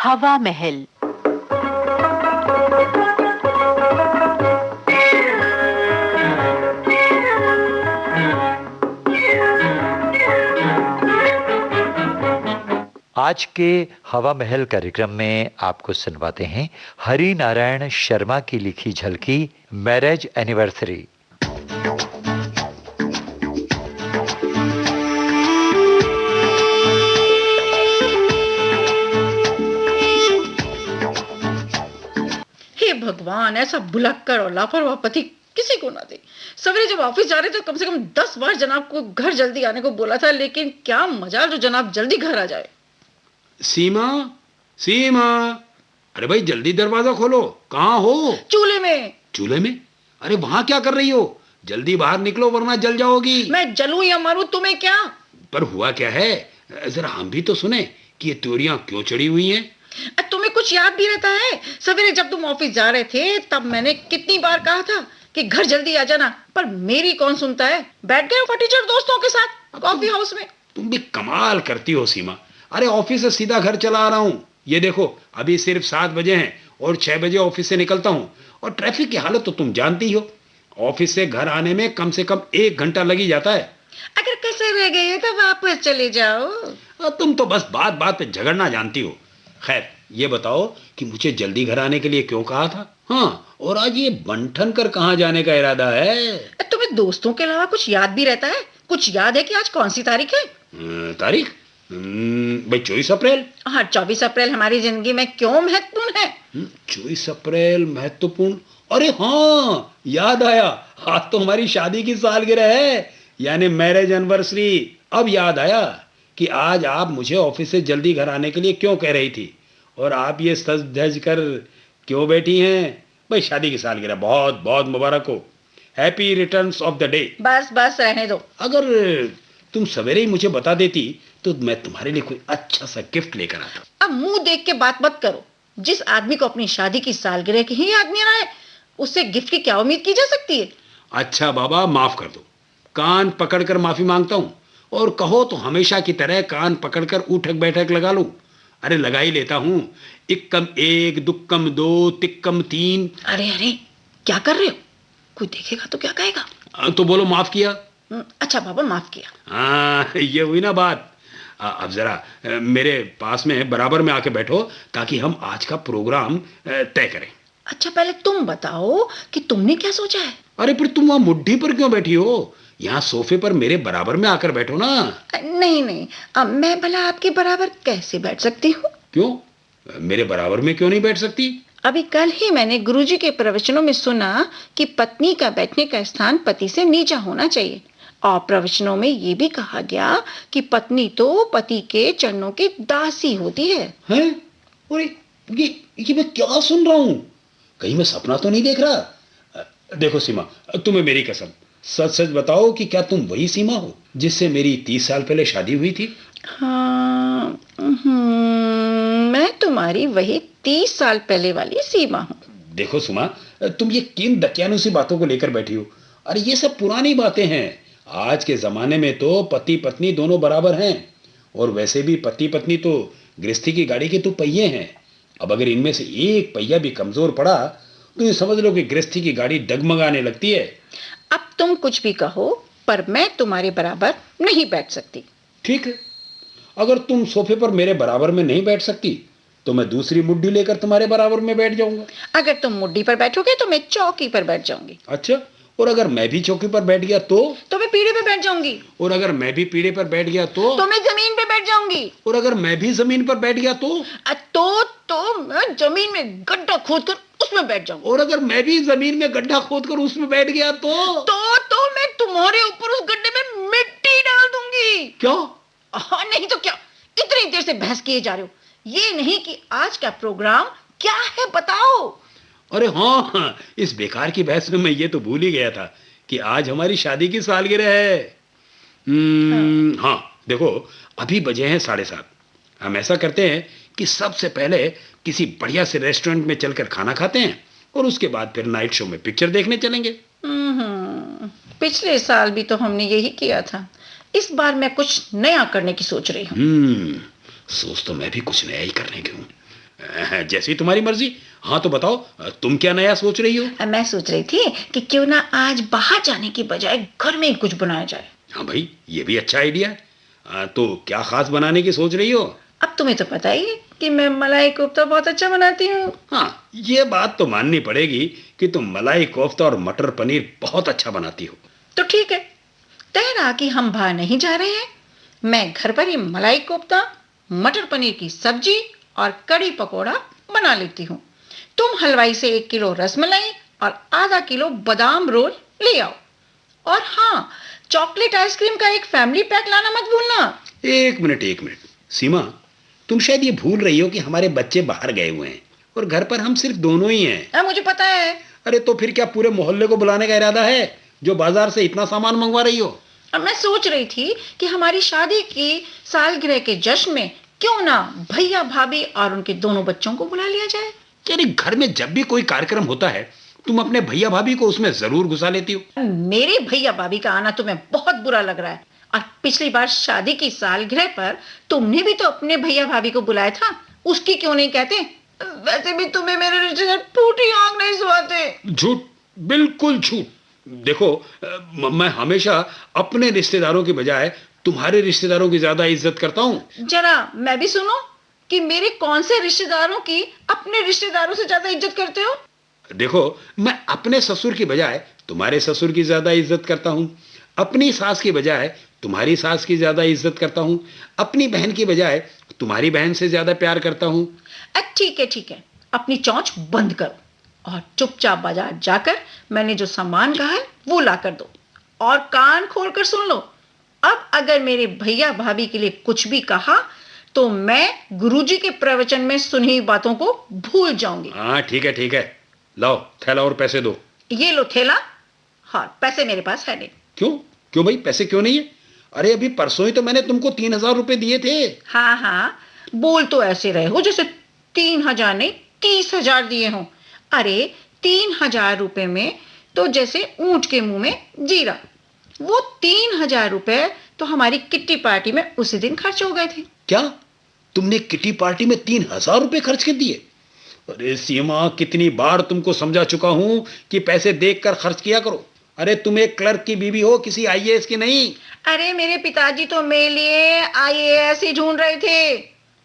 हवा महल। आज के हवा महल कार्यक्रम में आपको सुनवाते हैं हरि नारायण शर्मा की लिखी झलकी मैरिज एनिवर्सरी। हे भगवान, ऐसा भुलक्कड़ और लापरवाह पति किसी को ना दे। सवेरे जब ऑफिस जा रहे थे कम से कम 10 बार जनाब को घर जल्दी आने को बोला था, लेकिन क्या मजा जो जनाब जल्दी घर आ जाए। सीमा, सीमा, अरे भाई जल्दी दरवाजा खोलो। कहाँ हो? चूल्हे में। चूल्हे में? अरे वहां क्या कर रही हो? जल्दी बाहर निकलो वरना जल जाओगी। मैं जलूं या मरूं तुम्हें क्या? पर हुआ क्या है, जरा हम भी तो सुने कि ये त्योरियां क्यों चढ़ी हुई हैं। तुम्हें कुछ याद भी रहता है? सवेरे जब तुम ऑफिस जा रहे थे तब मैंने कितनी बार कहा था कि घर जल्दी आ जाना, पर मेरी कौन सुनता है। बैठ गए फटीचर दोस्तों के साथ कॉफी हाउस में। तुम भी कमाल करती हो सीमा। अरे ऑफिस से सीधा घर चला आ रहा हूँ। ये देखो अभी सिर्फ 7 बजे हैं और 6 बजे ऑफिस से निकलता हूँ, और ट्रैफिक की हालत तो तुम जानती हो। ऑफिस से घर आने में कम से कम 1 घंटा लग ही जाता है। अगर कैसे रह गए तो वापस चले जाओ। तुम तो बस बात बात पे झगड़ना जानती हो। खैर ये बताओ कि मुझे जल्दी घर आने के लिए क्यों कहा था? हाँ, और आज ये बंठन कर कहाँ जाने का इरादा है? तुम्हें दोस्तों के अलावा कुछ याद भी रहता है? कुछ याद है कि आज कौन सी तारीख है? तारीख? भाई 24 अप्रैल। हाँ, 24 अप्रैल हमारी जिंदगी में क्यों महत्वपूर्ण है? 24 अप्रैल महत्वपूर्ण? अरे हाँ, याद आया। आज तो हमारी शादी की सालगिरह है, यानी मैरिज एनिवर्सरी। अब याद आया कि आज आप मुझे ऑफिस से जल्दी घर आने के लिए क्यों कह रही थी, और आप ये सज धज कर क्यों बैठी हैं। भाई शादी की सालगिरह बहुत बहुत मुबारक हो। Happy returns of the day. बस बस रहने दो। अगर तुम सवेरे ही मुझे बता देती तो मैं तुम्हारे लिए कोई अच्छा सा गिफ्ट लेकर आता। अब मुंह देख के बात मत करो। जिस आदमी को अपनी शादी की सालगिरह की ही याद नहीं रहा है, उससे गिफ्ट की क्या उम्मीद की जा सकती है? अच्छा बाबा, माफ कर दो। कान पकड़कर माफी मांगता हूँ, और कहो तो हमेशा की तरह कान पकड़कर उठक बैठक लगा लूं। अरे लगा ही लेता हूँ। इक्कम 1, दुक्कम 2, तिक्कम 3। अरे अरे, क्या कर रहे हो? कोई देखेगा तो क्या कहेगा? तो बोलो माफ किया। अच्छा बाबा, माफ किया। हाँ, ये हुई ना बात। अब जरा मेरे पास में बराबर में आके बैठो ताकि हम आज का प्रोग्राम तय करें। अच्छा पहले तुम बताओ कि तुमने क्या सोचा है? अरे फिर तुम वहां मुड्ढी पर क्यों बैठी हो? यहाँ सोफे पर मेरे बराबर में आकर बैठो ना। नहीं नहीं, मैं भला आपके बराबर कैसे बैठ सकती हूँ? क्यों? मेरे बराबर में क्यों नहीं बैठ सकती? अभी कल ही मैंने गुरुजी के प्रवचनों में सुना कि पत्नी का बैठने का स्थान पति से नीचा होना चाहिए, और प्रवचनों में ये भी कहा गया कि पत्नी तो पति के चरणों की दासी होती है। हैं? अरे ये मैं क्या सुन रहा हूँ? कहीं मैं सपना तो नहीं देख रहा? देखो सीमा, तुम्हें मेरी कसम, सच सच बताओ कि क्या तुम वही सीमा हो जिससे मेरी 30 साल पहले शादी हुई थी? हाँ, मैं तुम्हारी वही 30 साल पहले वाली सीमा हूँ। देखो सुमा, तुम ये किन दकियानूसी बातों को लेकर बैठी हो? अरे ये सब पुरानी बातें हैं। आज के जमाने में तो पति पत्नी दोनों बराबर हैं, और वैसे भी पति पत्नी तो गृहस्थी की गाड़ी के तो पहिए हैं। अब अगर इनमें से एक पहिया भी कमजोर पड़ा तो ये समझ लो कि गृहस्थी की गाड़ी डगमगाने लगती है। अब तुम कुछ भी कहो, पर मैं तुम्हारे बराबर नहीं बैठ सकती। ठीक है, अगर तुम सोफे पर मेरे बराबर में नहीं बैठ सकती तो मैं दूसरी मुट्ठी लेकर तुम्हारे बराबर में बैठ जाऊंगा। अगर तुम मुट्ठी पर बैठोगे तो मैं चौकी पर बैठ जाऊंगी। अच्छा, और अगर मैं भी चौकी पर बैठ गया तो? मैं पीढ़े पे बैठ जाऊंगी। और अगर मैं भी पीढ़े पर बैठ गया तो? मैं जमीन पे बैठ जाऊंगी। और अगर मैं भी जमीन पर बैठ गया तो? मैं जमीन में गड्ढा खोदकर उसमें बैठ जाऊंगी। और अगर मैं भी जमीन में गड्ढा खोदकर उसमें बैठ गया तो? मैं तुम्हारे ऊपर उस गड्ढे में मिट्टी डाल दूंगी। क्या? हाँ, नहीं तो क्या? इतनी देर से बहस किए जा रहे हो। ये नहीं कि आज का प्रोग्राम क्या है बताओ। अरे हाँ, इस बेकार की बहस में मैं ये तो भूल ही गया था कि आज हमारी शादी की सालगिरह है। हाँ देखो, अभी बजे हैं 7:30। हम ऐसा करते हैं कि सबसे पहले किसी बढ़िया से रेस्टोरेंट में चलकर खाना खाते हैं, और उसके बाद फिर नाइट शो में पिक्चर देखने चलेंगे। पिछले साल भी तो हमने यही किया था। इस बार मैं कुछ नया करने की सोच रही हूँ। सोच तो मैं भी कुछ नया ही करने की हूँ। जैसी तुम्हारी मर्जी। हाँ तो बताओ, तुम क्या नया सोच रही हो? मैं सोच रही थी कि क्यों ना आज बाहर जाने की बजाय घर में ही कुछ बनाया जाए। हाँ भाई, ये भी अच्छा आइडिया है। तो क्या खास बनाने की सोच रही हो? अब तुम्हें तो पता ही है कि मैं मलाई कोफ्ता बहुत अच्छा बनाती हूँ। हाँ, ये बात तो माननी पड़ेगी कि तुम मलाई कोफ्ता और मटर पनीर बहुत अच्छा बनाती हो। तो ठीक है, तय रहा कि हम बाहर नहीं जा रहे हैं। मैं घर पर ही मलाई कोफ्ता, मटर पनीर की सब्जी और कड़ी पकोड़ा बना लेती हूँ। तुम हलवाई से 1 किलो रसमलाई और आधा किलो बादाम रोल ले आओ। और हाँ, चॉकलेट आइसक्रीम का एक फैमिली पैक लाना मत भूलना। एक मिनट सीमा, तुम शायद ये भूल रही हो कि हमारे बच्चे बाहर गए हुए हैं और घर पर हम सिर्फ दोनों ही हैं। मुझे पता है। अरे तो फिर क्या पूरे मोहल्ले को बुलाने का इरादा है जो बाजार से इतना सामान मंगवा रही हो? अब मैं सोच रही थी कि हमारी शादी की सालगिरह के जश्न में क्यों ना भैया भाभी और उनके दोनों बच्चों को बुला लिया जाए। यानी घर में जब भी कोई कार्यक्रम होता है तुम अपने भैया भाभी को उसमें जरूर घुसा लेती हो। मेरे भैया भाभी का आना तुम्हें बहुत बुरा लग रहा है। और पिछली बार शादी की सालगिरह पर तुमने भी तो अपने भैया भाभी को बुलाया था, उसकी क्यों नहीं कहते? वैसे भी तुम्हें मेरे रिश्तेदार टूटी आंख नहीं सुहाते। झूठ, बिल्कुल झूठ। देखो, मैं हमेशा अपने रिश्तेदारों की बजाय तुम्हारे रिश्तेदारों की ज्यादा इज्जत करता हूँ। जरा मैं भी सुनो कि मेरे कौन से रिश्तेदारों की अपने रिश्तेदारों से ज्यादा इज्जत करते हो। देखो, मैं अपने ससुर की बजाय तुम्हारे ससुर की ज्यादा इज्जत करता हूँ, अपनी सास की बजाय तुम्हारी सास की ज्यादा इज्जत करता हूँ, अपनी बहन की बजाय तुम्हारी बहन से ज्यादा प्यार करता हूँ। ठीक है, अपनी चौंच बंद करो और चुपचाप बाजार जाकर मैंने जो सामान कहा है वो ला कर दो। और कान खोलकर सुन लो, अब अगर मेरे भैया भाभी के लिए कुछ भी कहा तो मैं गुरुजी के प्रवचन में सुनी बातों को भूल जाऊंगी। हाँ ठीक है, लाओ थैला और पैसे दो। ये लो थैला। हाँ, पैसे मेरे पास है नहीं। क्यों भाई, पैसे क्यों नहीं है? अरे अभी परसों ही तो मैंने तुमको 3,000 रुपए दिए थे। हाँ, बोल तो ऐसे रहे हो जैसे 3,000 नहीं 30,000 दिए हो। अरे 3,000 रुपए में तो जैसे ऊंट के मुंह में जीरा। वो 3,000 रुपए तो हमारी किट्टी पार्टी में उसी दिन खर्च हो गए थे। क्या तुमने किट्टी पार्टी में 3,000 रुपए खर्च कर दिए? अरे सीमा, कितनी बार तुमको समझा चुका हूं कि पैसे देखकर खर्च किया करो। अरे तुम एक क्लर्क की बीवी हो, किसी आईएएस की नहीं। अरे मेरे पिताजी तो मेरे लिए आईएएस ही ढूंढ रहे थे,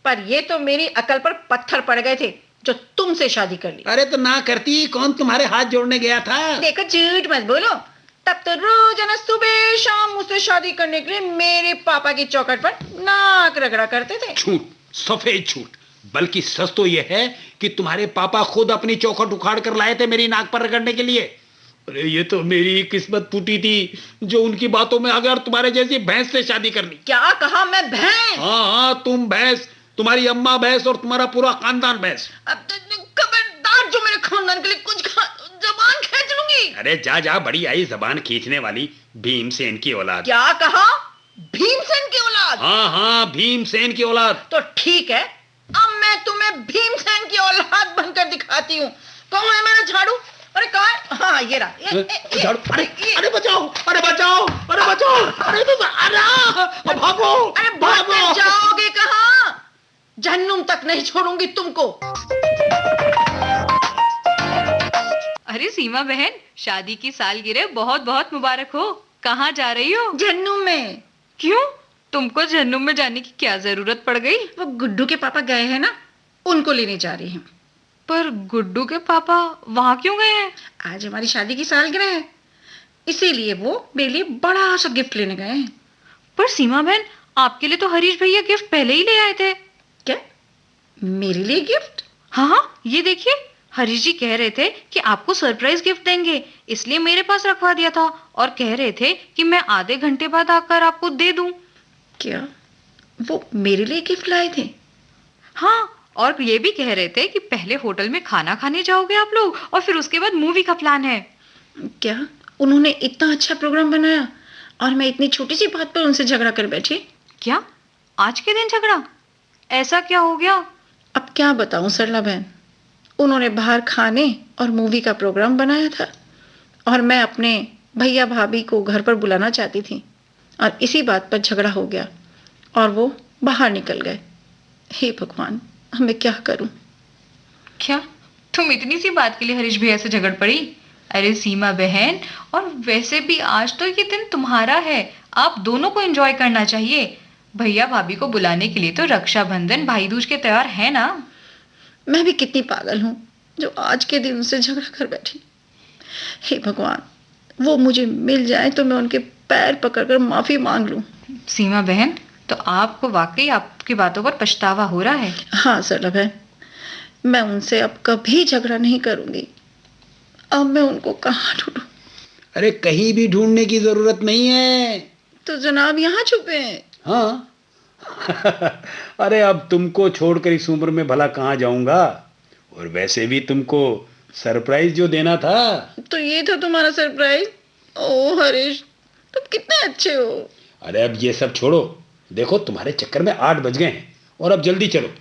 पर ये तो मेरी अकल पर पत्थर पड़ गए थे जो तुमसे शादी कर ली। अरे तो ना करती, कौन तुम्हारे हाथ जोड़ने गया था? देखो, झूठ मत बोलो। तब तो रोजाना सुबह शाम मुझसे शादी करने के लिए मेरे पापा की चौखट पर नाक रगड़ा करते थे। झूठ, सफेद झूठ। बल्कि सच तो यह है कि तुम्हारे पापा खुद अपनी चौखट उखाड़ कर लाए थे मेरी नाक पर रगड़ने के लिए। अरे ये तो मेरी किस्मत फूटी थी जो उनकी बातों में अगर तुम्हारे जैसी भैंस से शादी करनी। क्या कहा? मैं भैंस? हाँ, तुम भैंस, तुम्हारी अम्मा भैंस और तुम्हारा पूरा खानदान भैंस। अब खबरदार, जो मेरे खानदान के लिए कुछ जबान खींच लूंगी। अरे जा, बड़ी आई जबान खींचने वाली भीमसेन की औलाद। क्या कहा? भीमसेन की औलाद? हाँ, भीमसेन की औलाद। तो ठीक है, अब मैं तुम्हें भीमसेन की औलाद बनकर दिखाती हूँ। कहाँ है मेरा झाड़ू? अरे कहाँ है? हाँ, ये रहा। झाड़ू। अरे बचाओ, अरे भागो। अरे भागो, जाओगे कहाँ? जहन्नुम तक नहीं छोड़ूंगी तुमको। अरे सीमा बहन, शादी की सालगिरह बहुत बहुत मुबारक हो। कहाँ जा रही हो? जहन्नुम में। क्यों? तुमको जहन्नुम में जाने की क्या जरूरत पड़ गई? वो गुड्डू के पापा गए हैं ना, उनको लेने जा रही हूँ। पर गुड्डू के पापा वहां क्यों गए हैं? आज हमारी शादी की सालगिरह है, इसीलिए वो मेरे लिए बड़ा सा गिफ्ट लेने गए हैं। पर सीमा बहन, आपके लिए तो हरीश भैया गिफ्ट पहले ही ले आए थे। क्या? मेरे लिए गिफ्ट? हाँ, ये देखिए, हरीश जी कह रहे थे कि आपको सरप्राइज गिफ्ट देंगे, इसलिए मेरे पास रखवा दिया था और कह रहे थे कि मैं आधे घंटे बाद आकर आपको दे दूं। क्या वो मेरे लिए गिफ्ट लाए थे? हाँ, और ये भी कह रहे थे कि पहले होटल में खाना खाने जाओगे आप लोग और फिर उसके बाद मूवी का प्लान है। क्या उन्होंने इतना अच्छा प्रोग्राम बनाया और मैं इतनी छोटी सी बात पर उनसे झगड़ा कर बैठी? क्या आज के दिन झगड़ा? ऐसा क्या हो गया? अब क्या बताऊं सरला बहन, उन्होंने बाहर खाने और मूवी का प्रोग्राम बनाया था और मैं अपने भैया भाभी को घर पर बुलाना चाहती थी और इसी बात पर झगड़ा हो गया और वो बाहर निकल गए। हे भगवान, मैं क्या करूं? क्या तुम इतनी सी बात के लिए हरीश भैया से झगड़ पड़ी? अरे सीमा बहन, और वैसे भी आज तो ये दिन तुम्हारा है, आप दोनों को एंजॉय करना चाहिए। भैया भाभी को बुलाने के लिए तो रक्षाबंधन भाई दूज के त्योहार है ना। मैं भी कितनी पागल हूँ जो आज के दिन उनसे झगड़ा कर बैठी। हे भगवान, वो मुझे मिल जाए तो मैं उनके पैर पकड़कर माफी मांग लूं। सीमा बहन, तो आपको वाकई आपकी बातों पर पछतावा हो रहा है? हाँ सरला बहन, मैं उनसे अब कभी झगड़ा नहीं करूंगी। अब मैं उनको कहाँ ढूंढूं? अरे कहीं भी ढूंढने की जरूरत नहीं है। तो जनाब यहाँ छुपे हैं। हाँ। अरे अब तुमको छोड़कर इस उम्र में भला कहाँ जाऊंगा, और वैसे भी तुमको सरप्राइज जो देना था। तो ये था तुम्हारा सरप्राइज? ओ हरीश, तुम कितने अच्छे हो। अरे अब ये सब छोड़ो, देखो तुम्हारे चक्कर में 8 बज गए हैं और अब जल्दी चलो।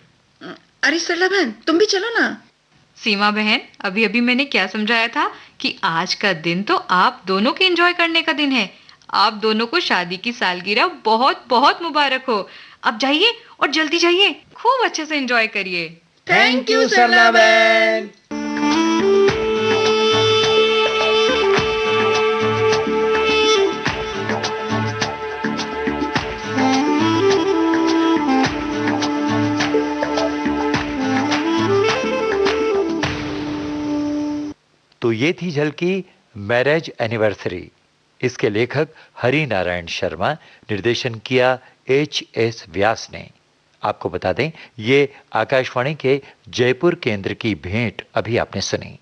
अरे सरला बहन, तुम भी चलो ना। सीमा बहन, अभी अभी मैंने क्या समझाया था कि आज का दिन तो आप दोनों के एंजॉय करने का दिन है। आप दोनों को शादी की सालगिरह बहुत बहुत मुबारक हो। अब जाइए और जल्दी जाइए, खूब अच्छे से एंजॉय करिए। थैंक यू सरला बहन। तो ये थी झलकी मैरिज एनिवर्सरी। इसके लेखक हरि नारायण शर्मा, निर्देशन किया एच.एस. व्यास ने। आपको बता दें, ये आकाशवाणी के जयपुर केंद्र की भेंट अभी आपने सुनी।